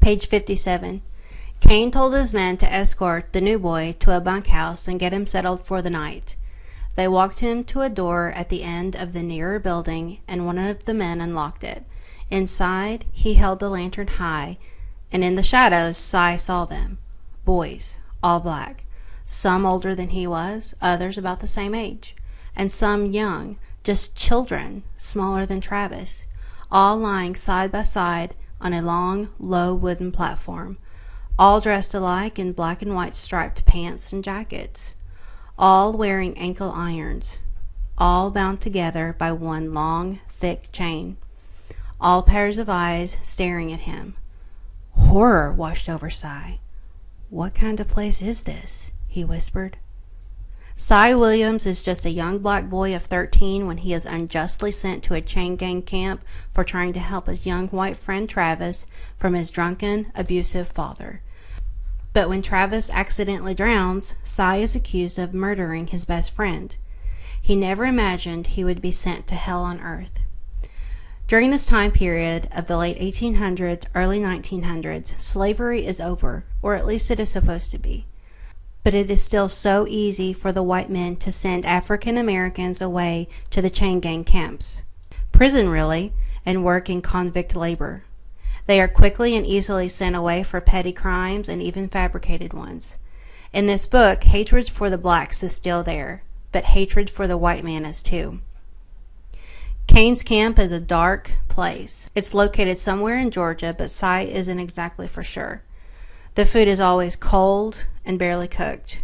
Page 57. Cain told his men to escort the new boy to a bunkhouse and get him settled for the night. They walked him to a door at the end of the nearer building, and one of the men unlocked it. Inside, he held the lantern high, and in the shadows, Cy saw them. Boys, all black. Some older than he was, others about the same age, and some young, just children, smaller than Travis, all lying side by side on a long, low wooden platform, all dressed alike in black and white striped pants and jackets, all wearing ankle irons, all bound together by one long, thick chain, all pairs of eyes staring at him. Horror washed over Cy. "What kind of place is this?" he whispered. Cy Williams is just a young black boy of 13 when he is unjustly sent to a chain gang camp for trying to help his young white friend Travis from his drunken, abusive father. But when Travis accidentally drowns, Cy is accused of murdering his best friend. He never imagined he would be sent to hell on earth. During this time period of the late 1800s, early 1900s, slavery is over, or at least it is supposed to be. But it is still so easy for the white men to send African Americans away to the chain gang camps. Prison, really, and work in convict labor. They are quickly and easily sent away for petty crimes and even fabricated ones. In this book, hatred for the blacks is still there, but hatred for the white man is too. Cain's Camp is a dark place. It's located somewhere in Georgia, but Cy isn't exactly for sure. The food is always cold and barely cooked.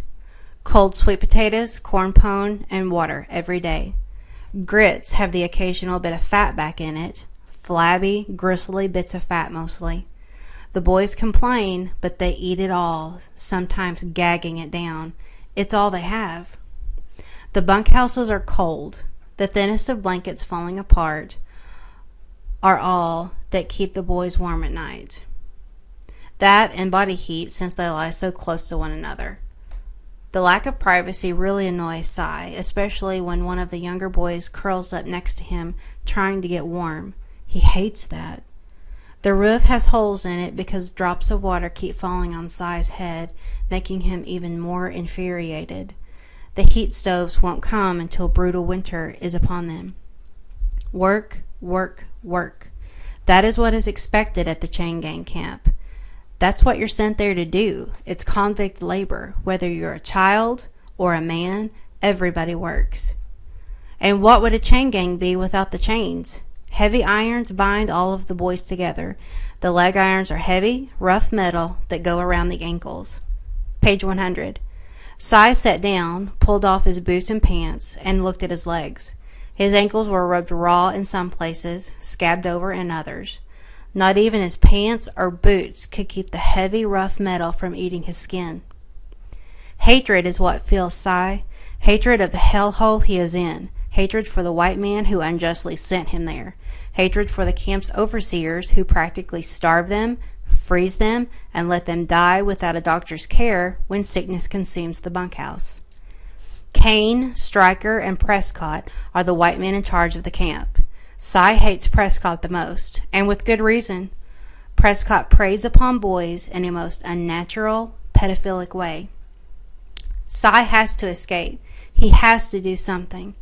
Cold sweet potatoes, corn pone, and water every day. Grits have the occasional bit of fat back in it. Flabby, gristly bits of fat mostly. The boys complain, but they eat it all, sometimes gagging it down. It's all they have. The bunkhouses are cold. The thinnest of blankets falling apart are all that keep the boys warm at night. That and body heat, since they lie so close to one another. The lack of privacy really annoys Cy, especially when one of the younger boys curls up next to him trying to get warm. He hates that. The roof has holes in it because drops of water keep falling on Cy's head, making him even more infuriated. The heat stoves won't come until brutal winter is upon them. Work, work, work. That is what is expected at the chain gang camp. That's what you're sent there to do. It's convict labor. Whether you're a child or a man, everybody works. And what would a chain gang be without the chains? Heavy irons bind all of the boys together. The leg irons are heavy, rough metal that go around the ankles. Page 100. Cy sat down, pulled off his boots and pants, and looked at his legs. His ankles were rubbed raw in some places, scabbed over in others. Not even his pants or boots could keep the heavy, rough metal from eating his skin. Hatred is what fills Cy. Hatred of the hellhole he is in. Hatred for the white man who unjustly sent him there. Hatred for the camp's overseers who practically starve them, freeze them, and let them die without a doctor's care when sickness consumes the bunkhouse. Cain, Stryker, and Prescott are the white men in charge of the camp. Cy hates Prescott the most, and with good reason. Prescott preys upon boys in a most unnatural, pedophilic way. Cy has to escape. He has to do something.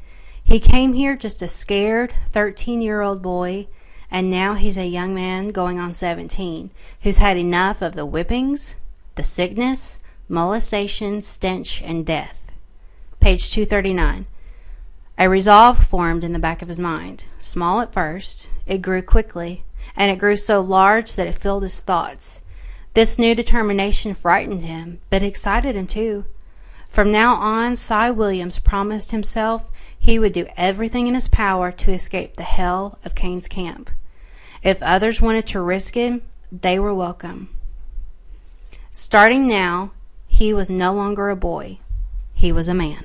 He came here just a scared 13-year-old boy, and now he's a young man going on 17, who's had enough of the whippings, the sickness, molestation, stench, and death. Page 239. A resolve formed in the back of his mind. Small at first, it grew quickly, and it grew so large that it filled his thoughts. This new determination frightened him, but excited him too. From now on, Cy Williams promised himself he would do everything in his power to escape the hell of Cain's Camp. If others wanted to risk it, they were welcome. Starting now, he was no longer a boy. He was a man.